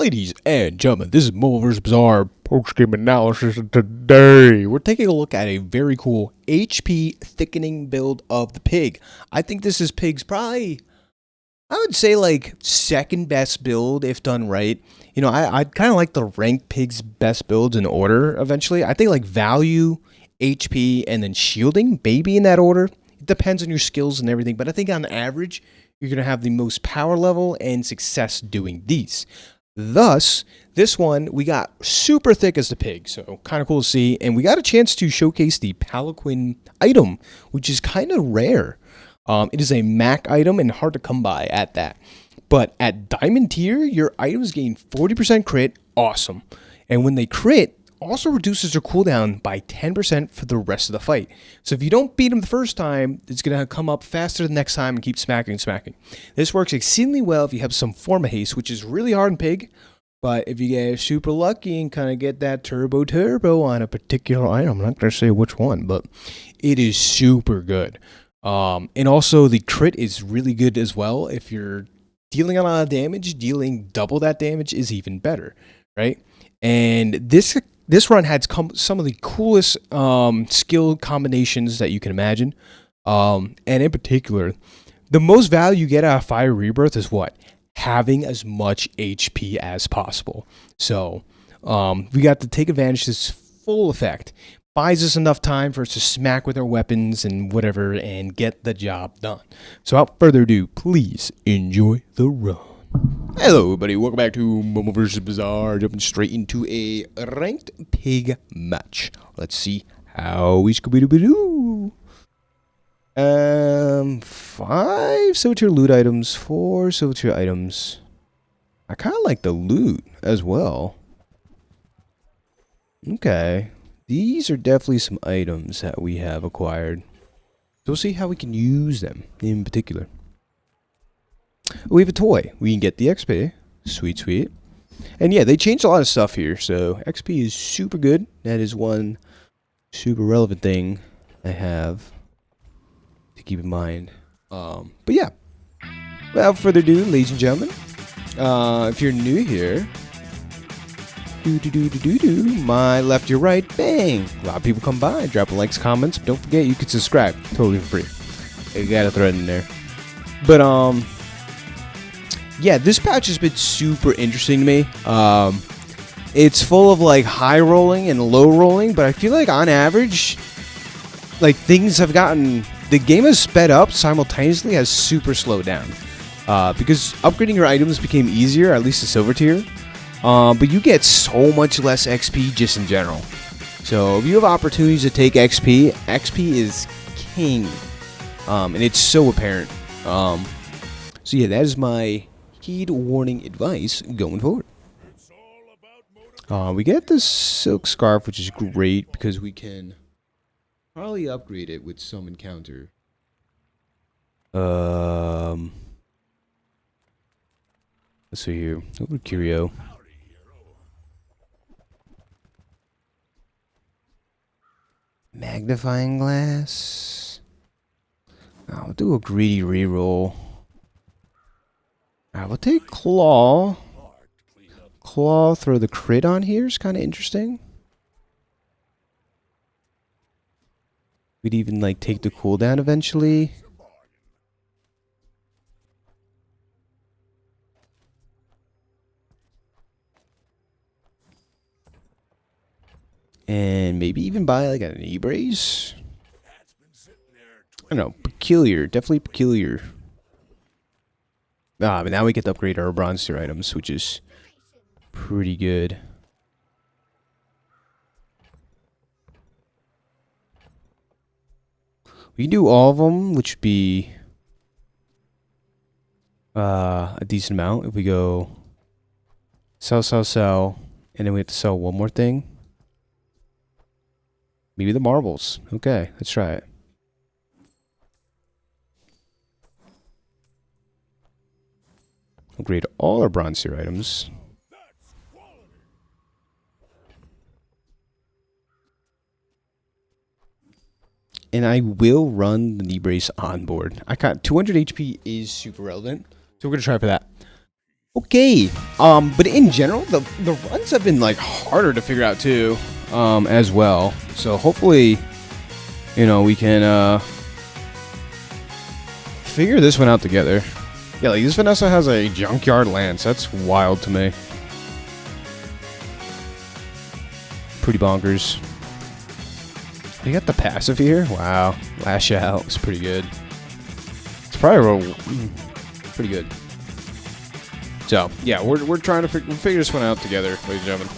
Ladies and gentlemen, this is MoMoVs The Bazaar post-game analysis, and today we're taking a look at a very cool HP thickening build of the pig. I think this is pig's probably, I would say, like, second best build if done right. You know, I'd kind of like to rank pig's best builds in order eventually. I think like value, HP, and then shielding, maybe in that order. It depends on your skills and everything, but I think on average, you're going to have the most power level and success doing these. Thus, this one, we got super thick as the pig, so kind of cool to see. And we got a chance to showcase the Palanquin item, which is kind of rare. It is a Mac item and hard to come by at that. But at Diamond tier, your items gain 40% crit, awesome. And when they crit, also reduces their cooldown by 10% for the rest of the fight. So if you don't beat them the first time, it's going to come up faster the next time and keep smacking. This works exceedingly well if you have some form of haste, which is really hard in pig. But if you get super lucky and kind of get that turbo on a particular item, I'm not going to say which one, but it is super good. And also the crit is really good as well. If you're dealing a lot of damage, dealing double that damage is even better, right? And this run had some of the coolest skill combinations that you can imagine. And in particular, the most value you get out of Fire Rebirth is what? Having as much HP as possible. So we got to take advantage of this full effect. Buys us enough time for us to smack with our weapons and whatever and get the job done. So without further ado, please enjoy the run. Hello everybody, welcome back to MoMoVs The Bazaar, jumping straight into a ranked pig match. Let's see how we Scooby-Doo. 5 silver tier loot items, 4 silver tier items. I kind of like the loot as well. Okay, these are definitely some items that we have acquired. So we'll see how we can use them in particular. We have a toy. We can get the XP. Sweet. And yeah, they changed a lot of stuff here, so XP is super good. That is one super relevant thing I have to keep in mind. But yeah, without further ado, ladies and gentlemen, if you're new here, my left, your right, bang. A lot of people come by, drop likes, comments. But don't forget, you can subscribe totally for free. You got a thread in there. But yeah, this patch has been super interesting to me. It's full of like high rolling and low rolling, but I feel like on average, like things have gotten, the game has sped up simultaneously has super slowed down. Because upgrading your items became easier, at least the silver tier. But you get so much less XP just in general. So if you have opportunities to take XP, XP is king. And it's so apparent. So yeah, that is my heed warning advice going forward. We get this silk scarf, which is great because we can probably upgrade it with some encounter. Let's see here. Over Curio. Magnifying glass. I'll do a greedy reroll. Alright, we'll take Claw. Claw, throw the crit on here is kind of interesting. We'd even like take the cooldown eventually. And maybe even buy like an e-brace. I don't know, peculiar, definitely peculiar. But now we get to upgrade our bronze tier items, which is pretty good. We can do all of them, which would be a decent amount. If we go sell, and then we have to sell one more thing. Maybe the marbles. Okay, let's try it. Upgrade all our bronze tier items. And I will run the knee brace on board. I got 200 HP is super relevant, so we're gonna try for that. Okay, but in general, the runs have been like harder to figure out too, as well. So hopefully, we can figure this one out together. Yeah, like this Vanessa has a junkyard lance. That's wild to me. Pretty bonkers. You got the passive here. Wow, Lash Out is pretty good. It's probably pretty good. So, yeah, we're trying to figure this one out together, ladies and gentlemen.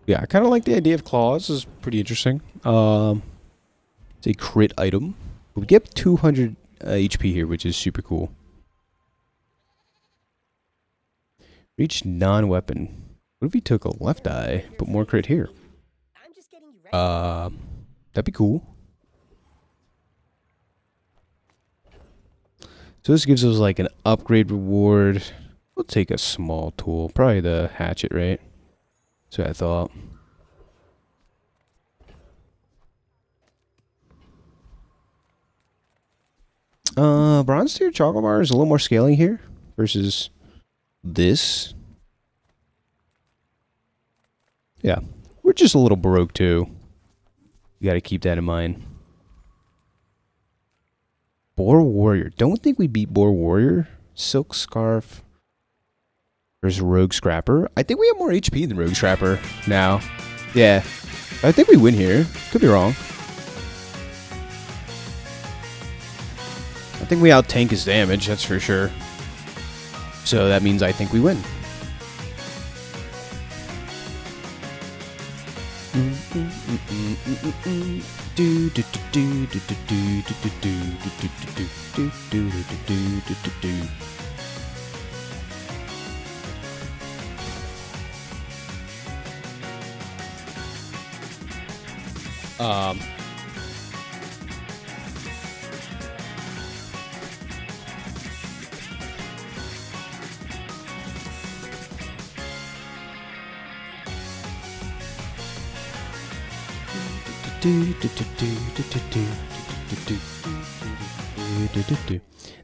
Yeah, I kind of like the idea of claws. This is pretty interesting. It's a crit item. We get 200 HP here, which is super cool. Reach non-weapon. What if we took a left eye, put more crit here? That'd be cool. So this gives us like an upgrade reward. We'll take a small tool, probably the hatchet, right? That's what I thought. Bronze tier chocolate bar is a little more scaling here versus this. Yeah, we're just a little broke too. You got to keep that in mind. Boar Warrior. Don't think we beat Boar Warrior. Silk Scarf. There's Rogue Scrapper. I think we have more HP than Rogue Scrapper now. Yeah. I think we win here. Could be wrong. I think we out-tank his damage, that's for sure. So that means I think we win.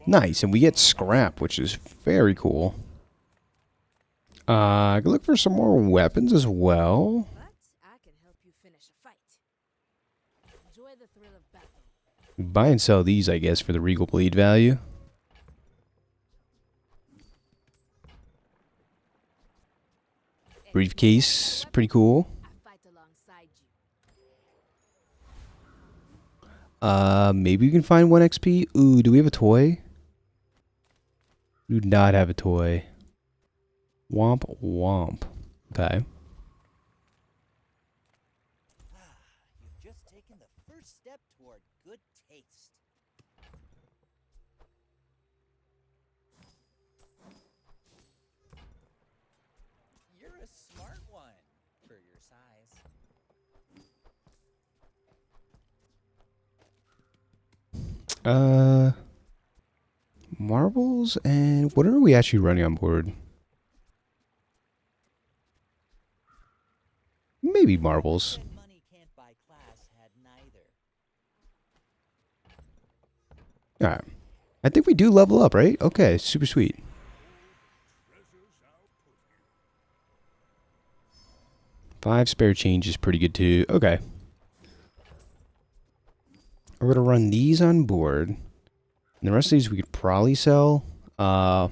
Nice, and we get scrap, which is very cool. I can look for some more weapons as well. Buy and sell these, I guess, for the Regal Blade value. Briefcase, pretty cool. Maybe we can find 1 XP. Ooh, do we have a toy? We do not have a toy. Womp womp. Okay. You've just taken the first step toward good taste. You're a smart one for your size. Marbles, and what are we actually running on board? Maybe marbles. Money can't buy class had neither. Alright. I think we do level up, right? Okay, super sweet. Five spare change is pretty good too. Okay. We're going to run these on board. And the rest of these we could probably sell. But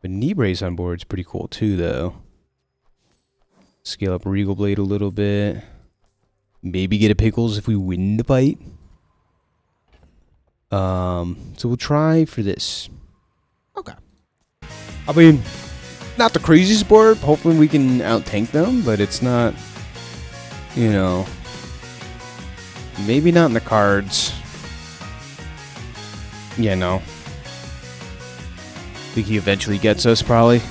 knee brace on board is pretty cool too, though. Scale up Regal Blade a little bit. Maybe get a Pickles if we win the fight. So we'll try for this. Okay. I mean, not the craziest board. Hopefully we can out-tank them, but it's not, you know, maybe not in the cards. Yeah, no. I think he eventually gets us, probably.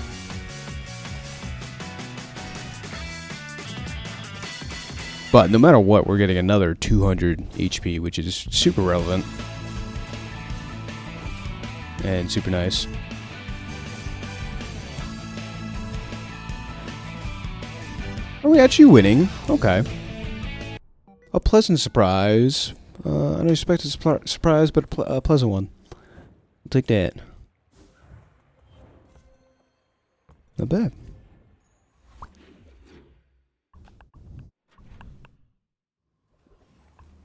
But no matter what, we're getting another 200 HP, which is super relevant. And super nice. Are we actually winning? Okay. A pleasant surprise. Unexpected surprise, but a pleasant one. I'll take that. Not bad.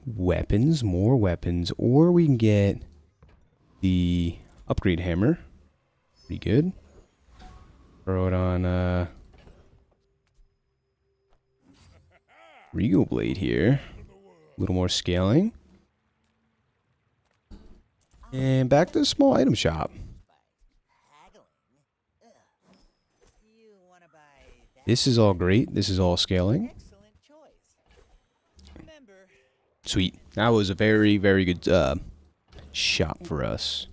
Weapons, more weapons, or we can get the upgrade hammer. Pretty good. Throw it on Regal Blade here. A little more scaling. And back to the small item shop. Haggling. Ugh. You wanna buy that? This is all great. This is all scaling. Excellent choice. Remember, Sweet. That was a very, very good shop for us.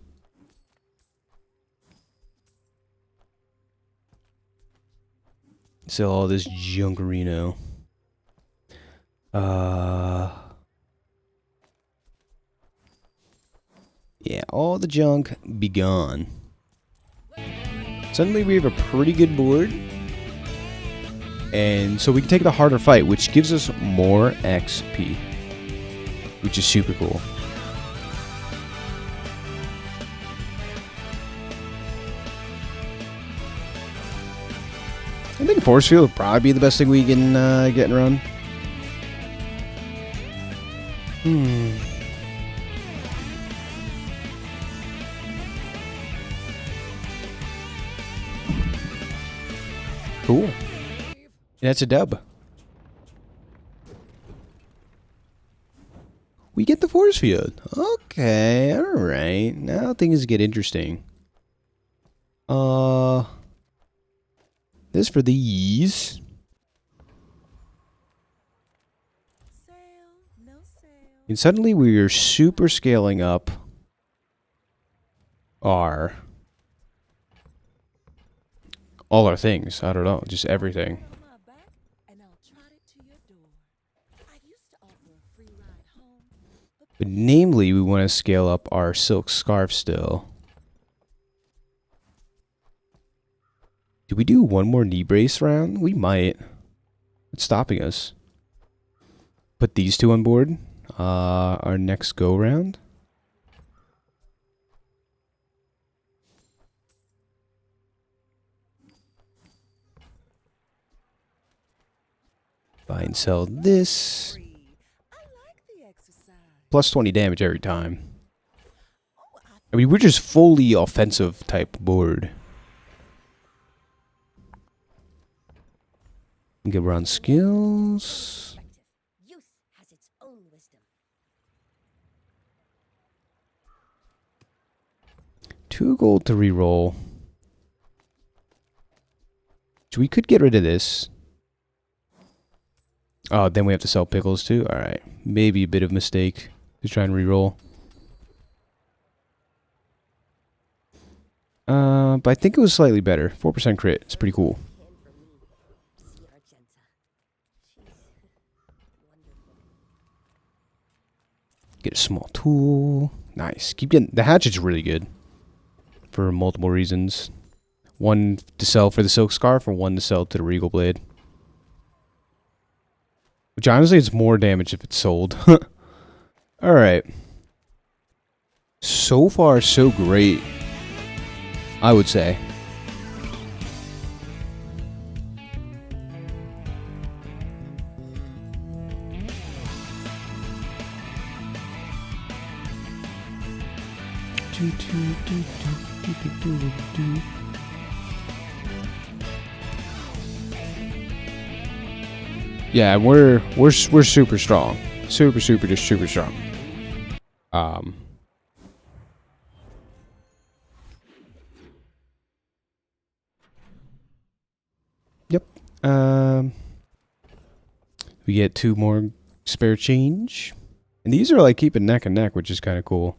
Sell all this junkerino. Yeah, all the junk be gone. Suddenly we have a pretty good board. And so we can take the harder fight, which gives us more XP. Which is super cool. I think Force Field would probably be the best thing we can get and run. Cool. That's a dub. We get the force field. Okay, alright. Now things get interesting. This for these. Sale, no sale. And suddenly we are super scaling up our all our things. I don't know, just everything. On my back, and I'll trot it to your door. I used to offer a free ride home, But namely, we want to scale up our silk scarf still. Do we do one more knee brace round? We might. What's stopping us? Put these two on board. Our next go round. Buy and sell this. free. I like the exercise. Plus 20 damage every time. Oh, I mean, we're just fully offensive type board. Get around skills. Youth has its own wisdom. 2 gold to reroll. So we could get rid of this. Oh, then we have to sell pickles too? Alright. Maybe a bit of mistake to try and reroll. But I think it was slightly better. 4% crit. It's pretty cool. See Argenta. She's wonderful. Get a small tool. Nice. Keep getting the hatchet's really good. For multiple reasons. One to sell for the silk scarf, or one to sell to the regal blade. Which honestly is more damage if it's sold. Alright. So far, so great. I would say. Yeah, we're super strong. Super strong. Yep. We get 2 more spare change. And these are like keeping neck and neck, which is kind of cool.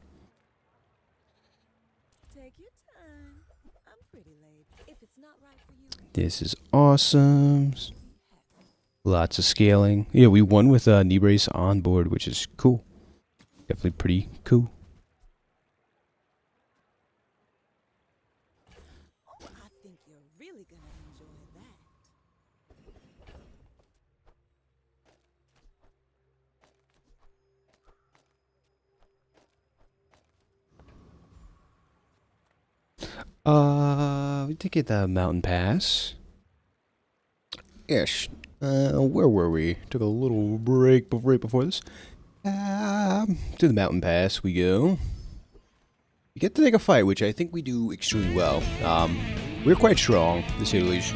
Take your time. I'm pretty late. If it's not right for you, This is awesome. Lots of scaling. Yeah, we won with knee brace on board, which is cool. Definitely pretty cool. oh, I think you're really gonna enjoy that. We did get the mountain pass. Ish. Where were we? Took a little break right before this. To the mountain pass we go. We get to take a fight, which I think we do extremely well. We're quite strong, to say the least.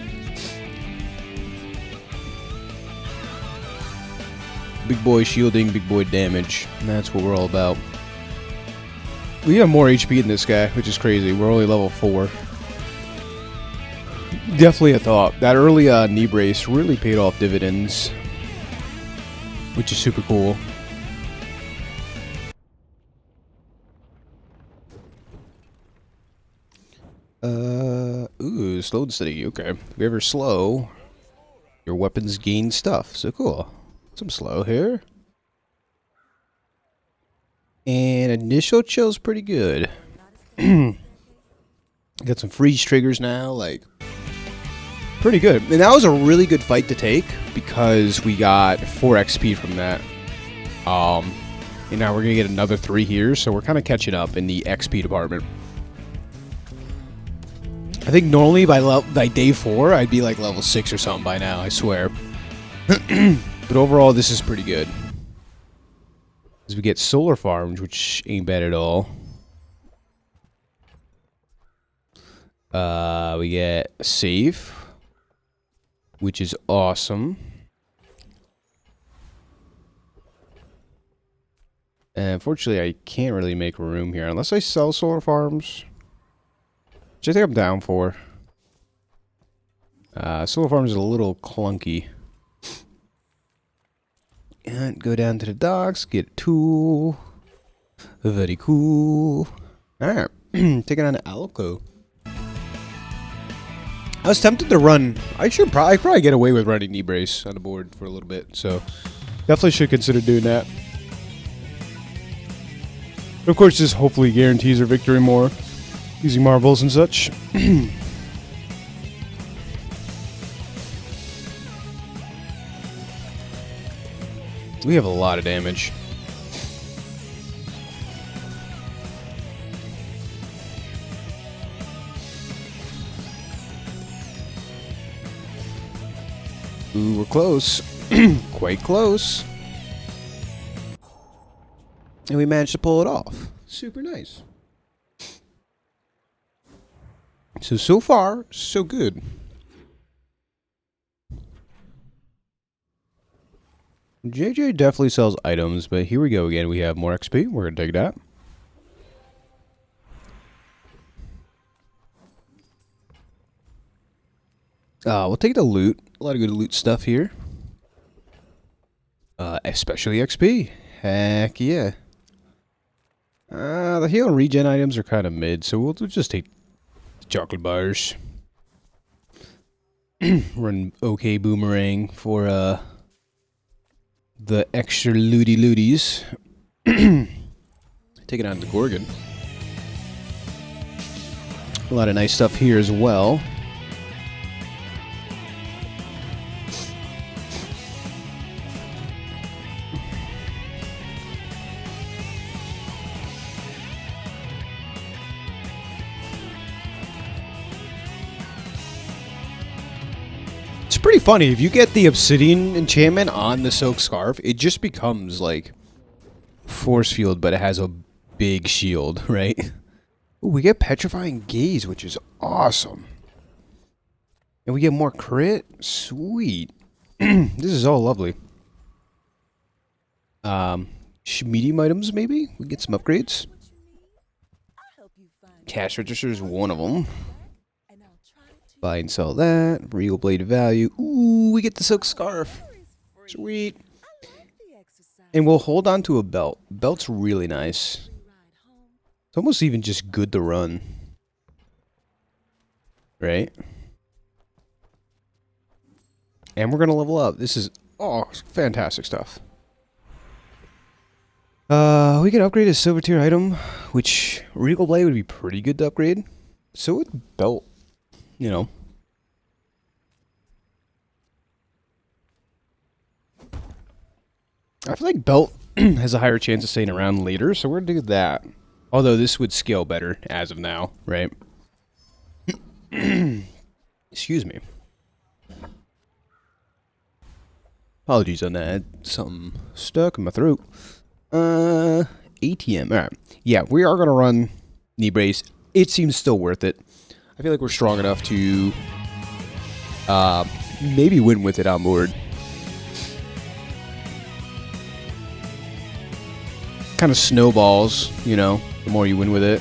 Big boy shielding, big boy damage. And that's what we're all about. We have more HP than this guy, which is crazy. We're only level 4. Definitely a thought. That early knee brace really paid off dividends, which is super cool. Ooh, slow and steady. Okay. If you ever slow, your weapons gain stuff. So cool. Some slow here. And initial chill's pretty good. Got some freeze triggers now, like pretty good. And that was a really good fight to take because we got 4 XP from that. And now we're gonna get another 3 here, so we're kind of catching up in the XP department. I think normally by day 4, I'd be like level 6 or something by now, I swear. But overall, this is pretty good. As we get solar farms, which ain't bad at all. We get save, which is awesome. And unfortunately, I can't really make room here unless I sell solar farms, which I think I'm down for. Solar farms is a little clunky. And go down to the docks, get a tool. Very cool. Alright, taking on Alco. I was tempted to run. I probably get away with running knee brace on the board for a little bit, so definitely should consider doing that. But of course, this hopefully guarantees our victory more using marbles and such. We have a lot of damage. Ooh, we're close. Quite close. And we managed to pull it off. Super nice. So far, so good. JJ definitely sells items, but here we go again. We have more XP. We're going to take that. We'll take the loot. A lot of good loot stuff here. Especially XP. Heck yeah. The heal and regen items are kind of mid, so we'll just take the chocolate bars. Run OK boomerang for the extra looties. Take it on the Gorgon. A lot of nice stuff here as well. It's pretty funny. If you get the obsidian enchantment on the silk scarf, it just becomes like force field, but it has a big shield, right? Ooh, we get petrifying gaze, which is awesome. And we get more crit. Sweet. This is all lovely. Medium items, maybe? We get some upgrades. Cash register is one of them. Buy and sell that. Regal blade value. Ooh, we get the silk scarf. Sweet. And we'll hold on to a belt. Belt's really nice. It's almost even just good to run. Right? And we're going to level up. This is, fantastic stuff. We can upgrade a silver tier item, which Regal Blade would be pretty good to upgrade. So would Belt, you know. I feel like Belt has a higher chance of staying around later, so we're going to do that. Although this would scale better as of now, right? Excuse me. Apologies on that. Something stuck in my throat. ATM. Alright. Yeah, we are going to run knee brace. It seems still worth it. I feel like we're strong enough to maybe win with it on board. Kind of snowballs, you know, the more you win with it.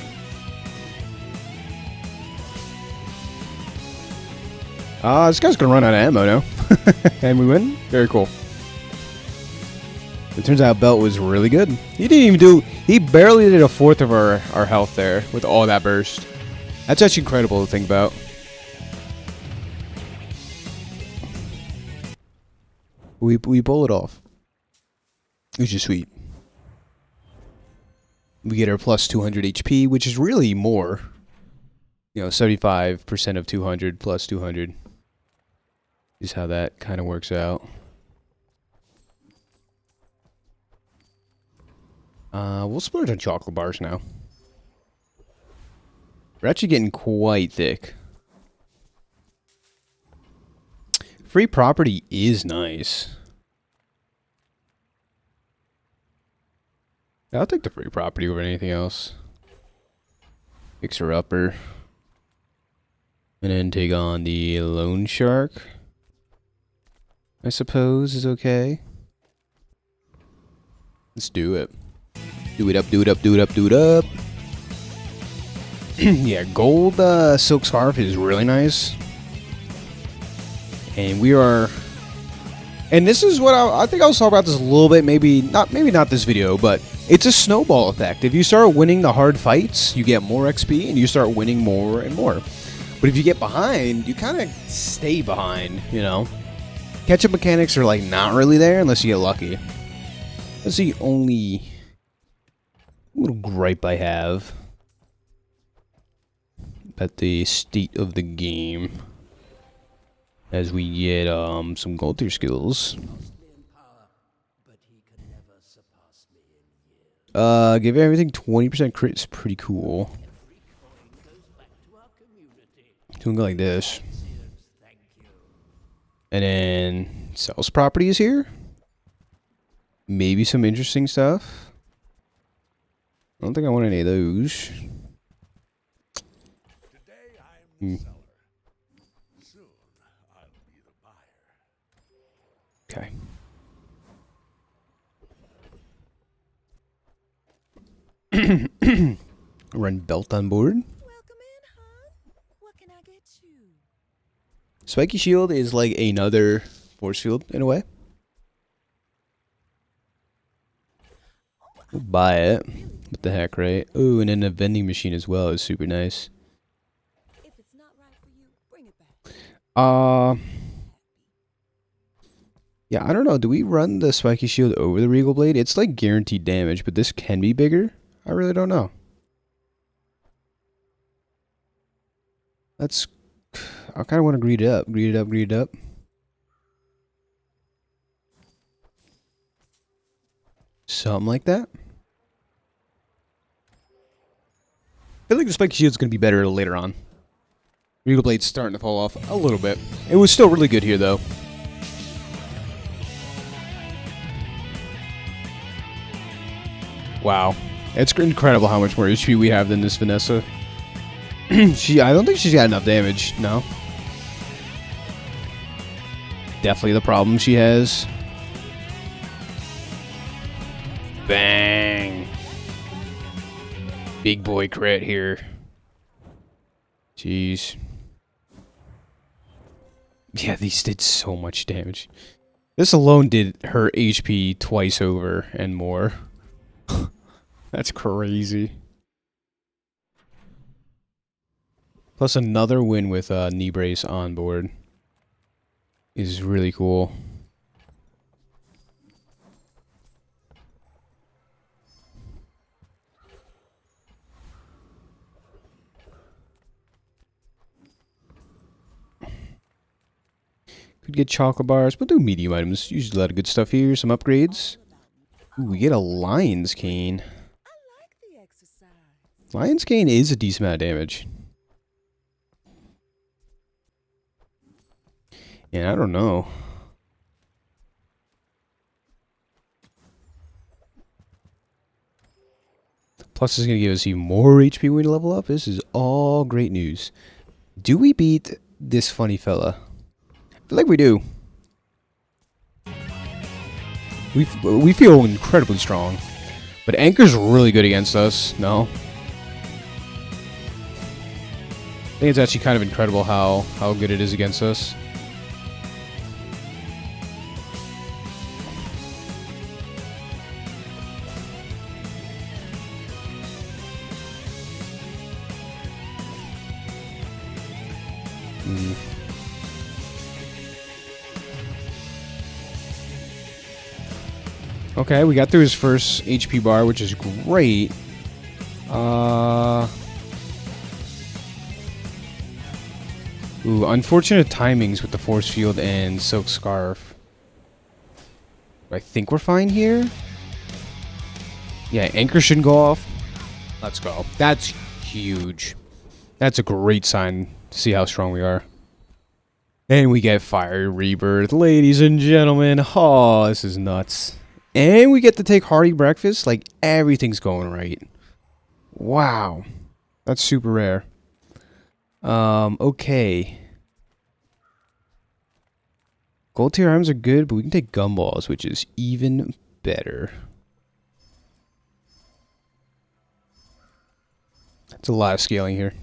This guy's gonna run out of ammo now. And we win? Very cool. It turns out Belt was really good. He barely did a fourth of our health there with all that burst. That's actually incredible to think about. We pull it off. Which is sweet. We get our plus 200 HP, which is really more. You know, 75% of 200 plus 200 is how that kind of works out. We'll splurge on chocolate bars now. We're actually getting quite thick. Free property is nice. I'll take the free property over anything else. Fixer upper. And then take on the loan shark. I suppose is okay. Let's do it. Do it up, do it up, do it up, do it up. Yeah, gold silk scarf is really nice. And we are... And this is what I think I'll talk about this a little bit. Maybe not this video, but it's a snowball effect. If you start winning the hard fights, you get more XP and you start winning more and more. But if you get behind, you kind of stay behind, you know. Catch-up mechanics are like not really there unless you get lucky. That's the only little gripe I have at the state of the game. As we get some gold tier skills. Give everything 20% crit is pretty cool. Doing like this. And then sales properties here. Maybe some interesting stuff. I don't think I want any of those. Okay. Run Belt on board. Welcome in, hon. What can I get you? Spiky shield is like another force field in a way. We'll buy it. What the heck, right? Oh, and then the vending machine as well is super nice. If it's not right for you, bring it back. Yeah, I don't know. Do we run the Spiky Shield over the Regal Blade? It's like guaranteed damage, but this can be bigger. I really don't know. Let's... I kind of want to greed it up. Greed it up, greed it up. Something like that. I feel like the Spiky Shield's going to be better later on. Regal Blade's starting to fall off a little bit. It was still really good here, though. Wow. It's incredible how much more HP we have than this Vanessa. I don't think she's got enough damage, no. Definitely the problem she has. Bang. Big boy crit here. Jeez. Yeah, these did so much damage. This alone did her HP twice over and more. That's crazy. Plus another win with knee brace on board is really cool. Could get chocolate bars, but do medium items. Usually a lot of good stuff here. Some upgrades. Ooh, we get a Lion's Cane. I like the exercise. Lion's Cane is a decent amount of damage. Yeah, I don't know. Plus, it's going to give us even more HP when we level up. This is all great news. Do we beat this funny fella? I feel like we do. We feel incredibly strong. But Anchor's really good against us. No? I think it's actually kind of incredible how good it is against us. Okay, we got through his first HP bar, which is great. Ooh, unfortunate timings with the force field and silk scarf. I think we're fine here. Yeah, anchor shouldn't go off. Let's go. That's huge. That's a great sign to see how strong we are. And we get Fire Rebirth, ladies and gentlemen. Oh, this is nuts. And we get to take hearty breakfast. Like, everything's going right. Wow. That's super rare. Okay. Gold tier items are good, but we can take gumballs, which is even better. That's a lot of scaling here.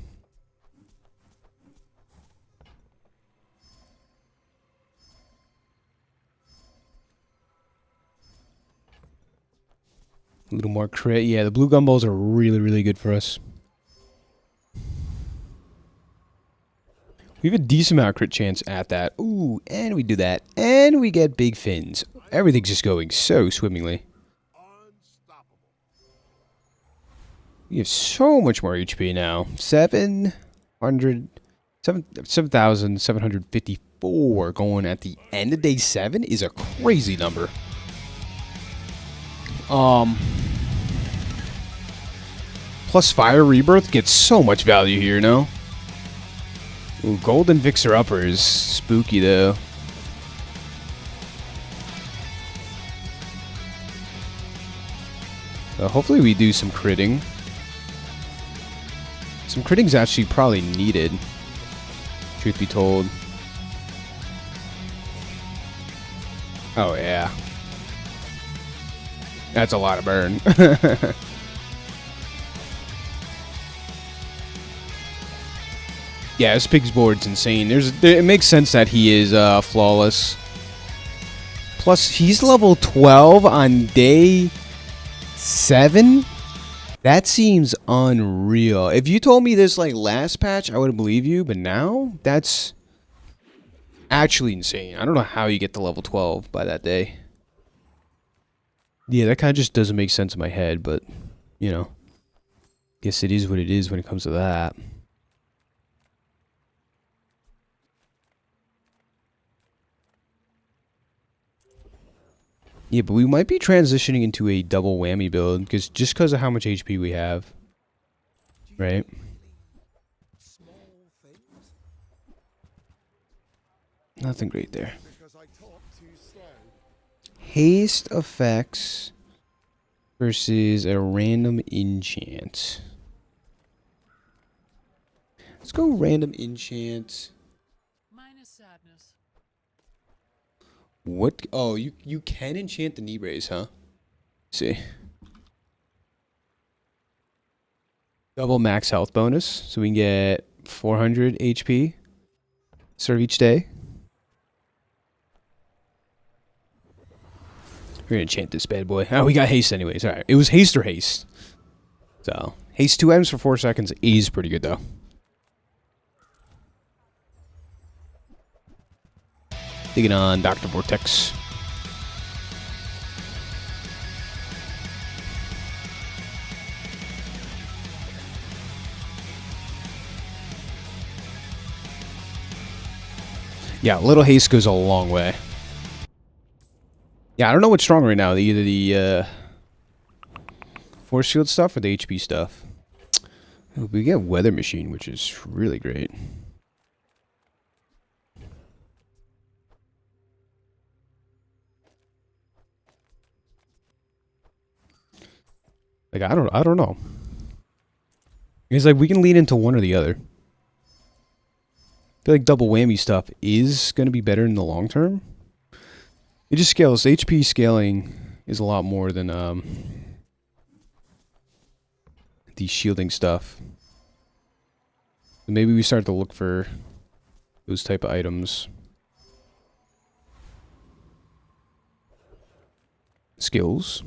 A little more crit. Yeah, the blue gumballs are really, really good for us. We have a decent amount of crit chance at that. Ooh, and we do that. And we get big fins. Everything's just going so swimmingly. We have so much more HP now. 7,754 going at the end of day 7 is a crazy number. Plus Fire Rebirth gets so much value here, no? Ooh, Golden Vixer Upper is spooky, though. Hopefully we do some critting. Some critting's actually probably needed, truth be told. Oh, yeah. That's a lot of burn. Yeah, this pig's board's insane. It makes sense that he is flawless. Plus, he's level 12 on day 7? That seems unreal. If you told me this like last patch, I would believe you, but now that's actually insane. I don't know how you get to level 12 by that day. Yeah, that kind of just doesn't make sense in my head, but you know, guess it is what it is when it comes to that. Yeah, but we might be transitioning into a double whammy build just because of how much HP we have. Right? Nothing great there. Haste effects versus a random enchant. Let's go random enchant. Minus sadness. What? Oh, you can enchant the knee brace, huh? Let's see. Double max health bonus, so we can get 400 HP. Serve each day. We're gonna enchant this bad boy. Oh, we got haste anyways. Alright. It was haste or haste. So, haste 2 items for 4 seconds is pretty good though. Digging on Dr. Vortex. Yeah, little haste goes a long way. Yeah, I don't know what's stronger right now. Either the force field stuff or the HP stuff. Oh, we get Weather Machine, which is really great. Like, I don't know. It's like we can lean into one or the other. I feel like double whammy stuff is going to be better in the long term. It just scales. HP scaling is a lot more than the shielding stuff. Maybe we start to look for those type of items. Skills.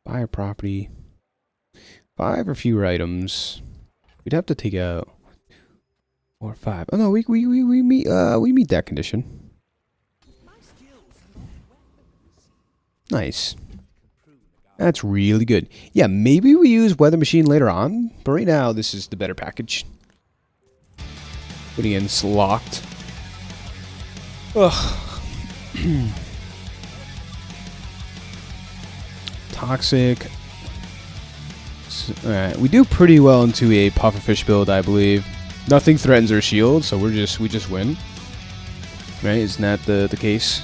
Buy a property. 5 or fewer items. We'd have to take out 4 or 5. Oh no, we meet that condition. Nice. That's really good. Yeah, maybe we use Weather Machine later on, but right now this is the better package. Putting in locked. Ugh. Toxic. Alright, we do pretty well into a pufferfish build, I believe. Nothing threatens our shield, so we just win. Right? Isn't that the case?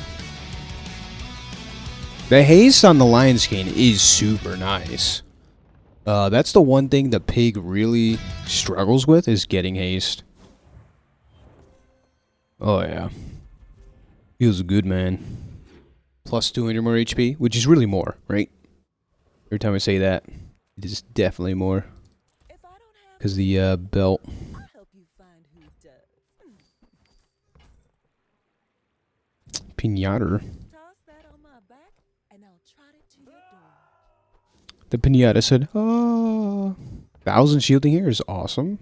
The haste on the Lion's Cane is super nice. That's the one thing the pig really struggles with, is getting haste. Oh yeah. Feels good, man. Plus 200 more HP, which is really more, right? Every time I say that, it is definitely more. If I don't have Because the belt. I'll help you find who does. Pinata. Toss that on my back and I'll trot it to your door. The pinata said, "Oh, 1,000 shielding here is awesome."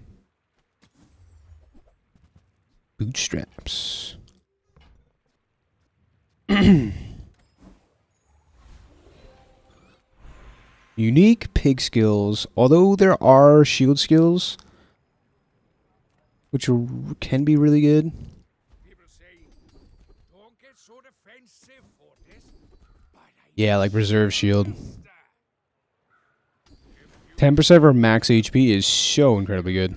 Bootstraps. Unique pig skills. Although there are shield skills, which can be really good. Yeah, like reserve shield. 10% of our max HP is so incredibly good.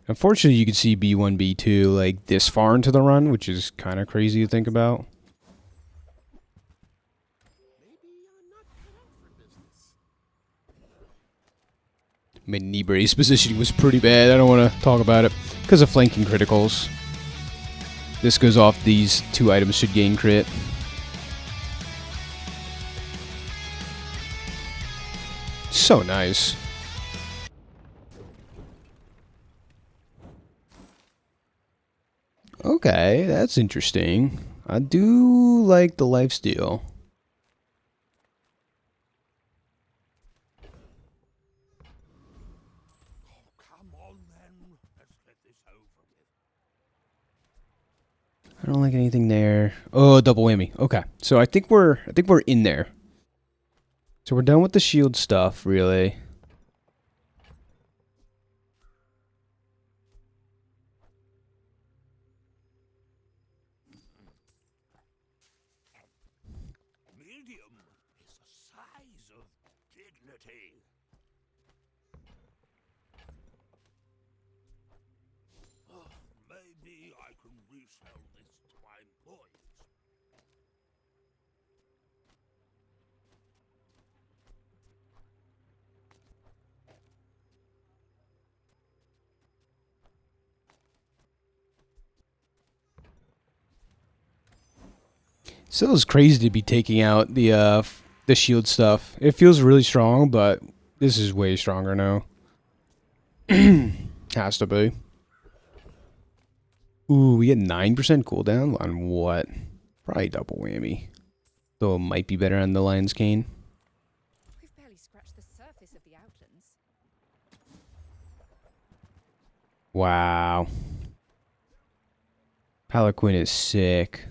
Unfortunately, you can see B1, B2 like this far into the run, which is kind of crazy to think about. My knee brace positioning was pretty bad. I don't want to talk about it because of flanking criticals. This goes off these 2 items should gain crit. So nice. Okay, that's interesting. I do like the lifesteal. I don't like anything there. Oh, double whammy. Okay, so I think we're in there. So we're done with the shield stuff, really. Medium is the size of dignity. Maybe I can resell this to my employees. Still is crazy to be taking out the shield stuff. It feels really strong, but this is way stronger now. Has to be. Ooh, we get 9% cooldown on what? Probably double whammy. Though it might be better on the Lion's Cane. We've barely scratched the surface of the outlands. Wow. Palanquin is sick.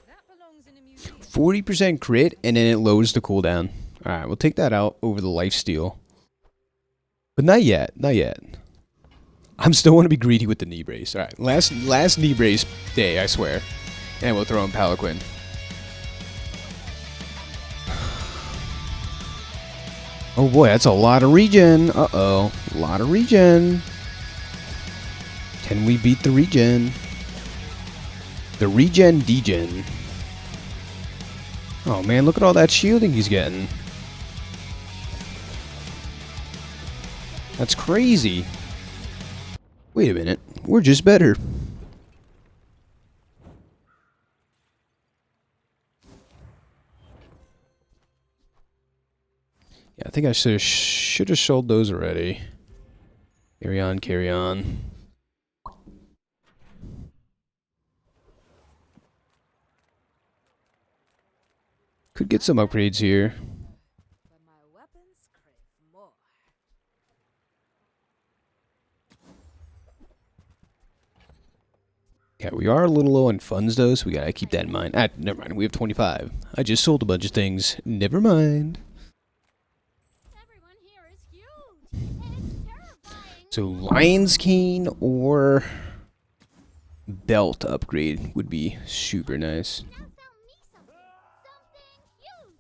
That belongs in a museum. 40% crit, and then it lowers the cooldown. Alright, we'll take that out over the lifesteal. But not yet, not yet. I'm still want to be greedy with the knee brace. Alright, last knee brace day, I swear. And we'll throw in Palanquin. Oh boy, that's a lot of regen. Uh-oh. A lot of regen. Can we beat the regen? The regen degen. Oh man, look at all that shielding he's getting. That's crazy. Wait a minute. We're just better. Yeah, I think I should have sold those already. Carry on, carry on. Could get some upgrades here. But my weapons crave more. Yeah, we are a little low on funds though, so we gotta keep that in mind. Ah, never mind. We have 25. I just sold a bunch of things. Never mind. Everyone here is huge, and it's terrifying. So Lion's Cane or belt upgrade would be super nice. Now sell me something huge.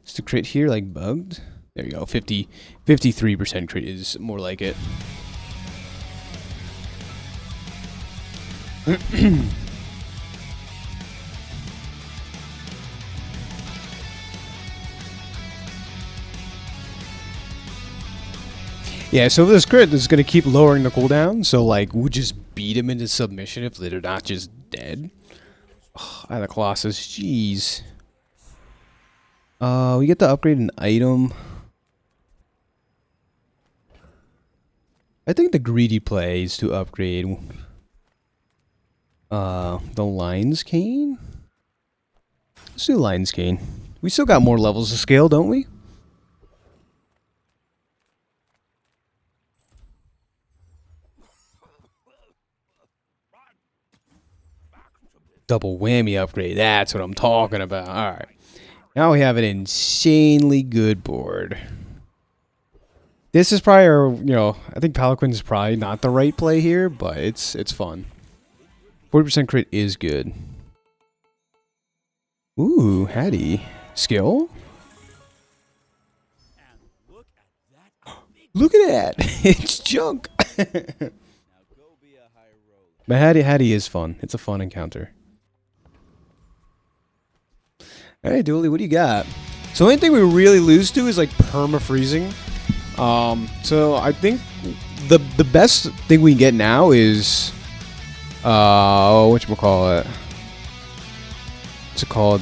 Is the crit here like bugged? There you go. 53% crit is more like it. Yeah, so this crit is going to keep lowering the cooldown, so like we'll just beat him into submission if they're not just dead. Oh, and the Colossus, jeez. We get to upgrade an item. I think the greedy play is to upgrade the Lion's Cane. Let's do Lion's Cane. We still got more levels to scale, don't we? Double whammy upgrade. That's what I'm talking about. Alright. Now we have an insanely good board. This is probably our, I think Palaquin's probably not the right play here, but it's fun. 40% crit is good. Ooh, Hattie. Skill? Look at that! It's junk! But Hattie is fun. It's a fun encounter. Alright, Dooley, what do you got? So the only thing we really lose to is like perma-freezing. So I think the best thing we can get now is whatchamacallit? What's it called?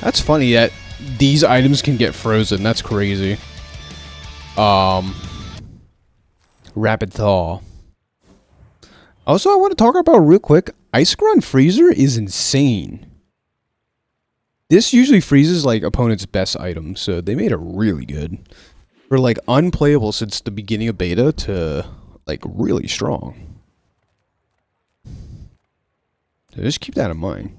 That's funny that these items can get frozen. That's crazy. Rapid Thaw. Also, I want to talk about real quick. Ice Grunt Freezer is insane. This usually freezes like opponent's best items, so they made it really good. For like unplayable since the beginning of beta to like really strong. So just keep that in mind.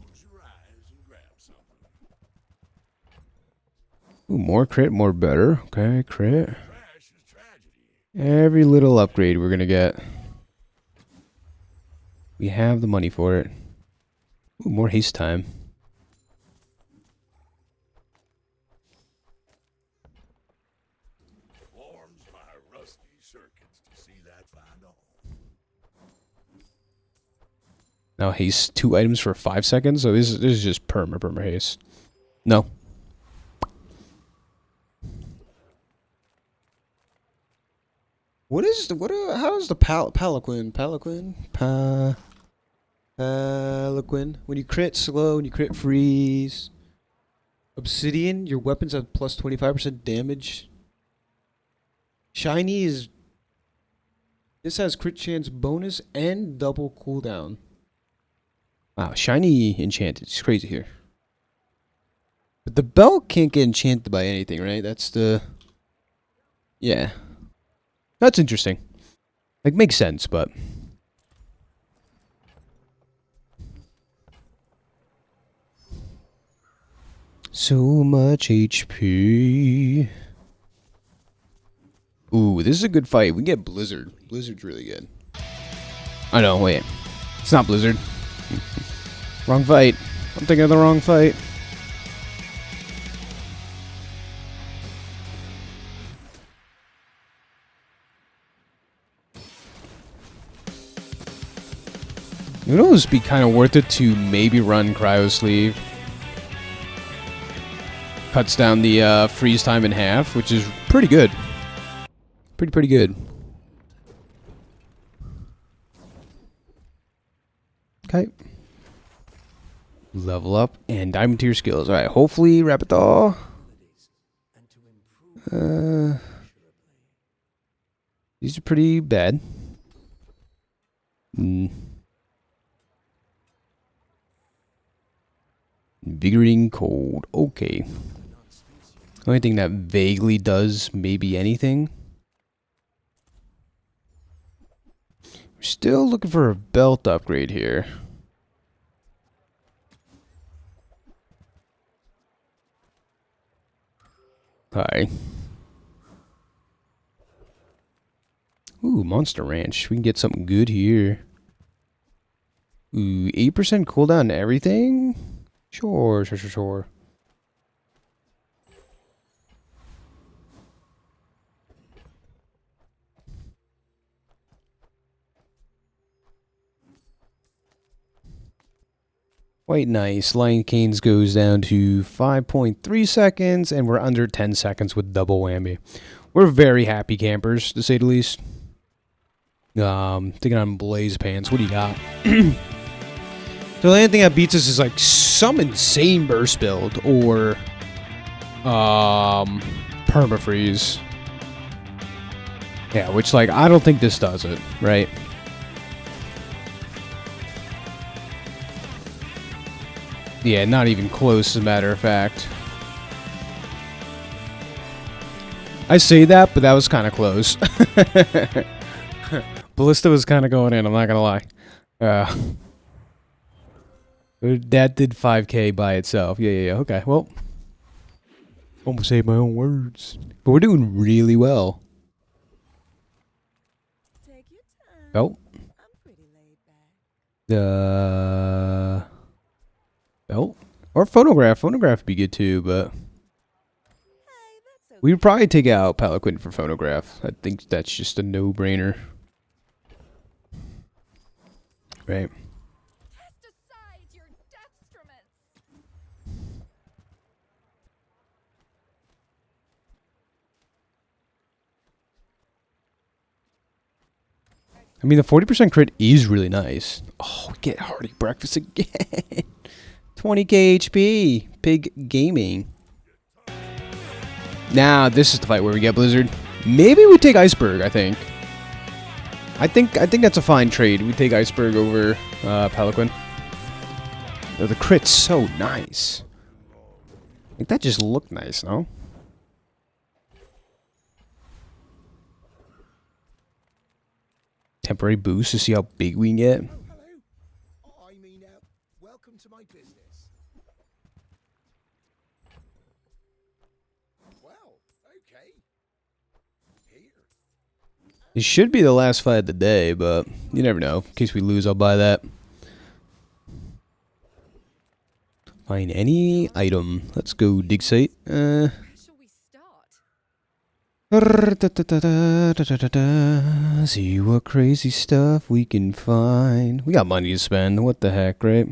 Ooh, more crit, more better. Okay, crit. Every little upgrade we're gonna get. We have the money for it. Ooh, more haste time. Now haste 2 items for 5 seconds. So this is just perma haste. No. How is the Palaquin? When you crit slow, when you crit freeze. Obsidian, your weapons have plus 25% damage. Shiny is... This has crit chance bonus and double cooldown. Wow, shiny enchanted. It's crazy here. But the belt can't get enchanted by anything, right? That's the... Yeah. That's interesting. Like, makes sense, but... So much HP. Ooh, this is a good fight. We get Blizzard. Blizzard's really good. I know, wait. It's not Blizzard. Wrong fight. I'm thinking of the wrong fight. It would almost be kind of worth it to maybe run Cryo Sleeve. Cuts down the freeze time in half, which is pretty good. Pretty good. Okay. Level up and diamond tier skills. Alright, hopefully Rapidaw. These are pretty bad. Invigorating cold. Okay. Only thing that vaguely does maybe anything. We're still looking for a belt upgrade here. Hi. Ooh, Monster Ranch. We can get something good here. Ooh, 8% cooldown and everything? Sure. Quite nice. Lion Canes goes down to 5.3 seconds, and we're under 10 seconds with double whammy. We're very happy campers, to say the least. Thinking on Blaze Pants. What do you got? So the only thing that beats us is like some insane burst build or permafreeze. Yeah, which like I don't think this does it, right? Yeah, not even close, as a matter of fact. I say that, but that was kind of close. Ballista was kind of going in, I'm not gonna lie. That did 5k by itself. Yeah, okay, well. Almost say my own words. But we're doing really well. Take your time. Oh. I'm pretty laid back. Belt? Or phonograph. Phonograph would be good too, but Hey, that's okay. we would probably take out Pelican for phonograph. I think that's just a no-brainer. Right. Cast aside your dextroments. I mean, the 40% crit is really nice. Oh, we get hearty breakfast again. 20k HP. Pig Gaming. Now, this is the fight where we get Blizzard. Maybe we take Iceberg, I think. I think that's a fine trade. We take Iceberg over Pelican. Oh, the crit's so nice. Like, that just looked nice, no? Temporary boost to see how big we can get. Hello. I mean, welcome to my business. Well, okay. Here. It should be the last fight of the day, but you never know. In case we lose, I'll buy that. Find any item. Let's go dig site. Where shall we start? See what crazy stuff we can find. We got money to spend. What the heck, right?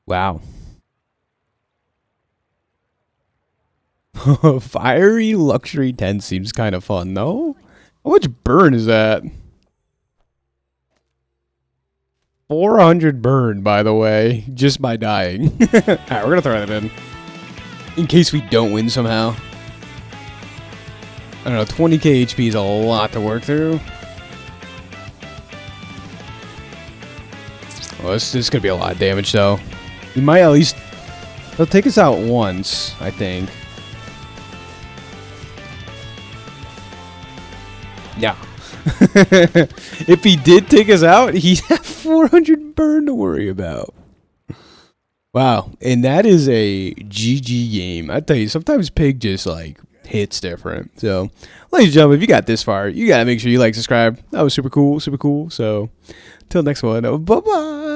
Wow. Fiery luxury tent seems kind of fun, though. How much burn is that? 400 burn, by the way, just by dying. Alright, we're gonna throw that in case we don't win somehow. I don't know, 20k HP is a lot to work through. Well, this is gonna be a lot of damage, though. We might at least... They'll take us out once, I think. Yeah. If he did take us out, he'd have 400 burn to worry about. Wow. And that is a GG game. I tell you, sometimes Pig just like hits different. So, ladies and gentlemen, if you got this far, you got to make sure you like, subscribe. That was super cool, super cool. So, till next one, bye bye.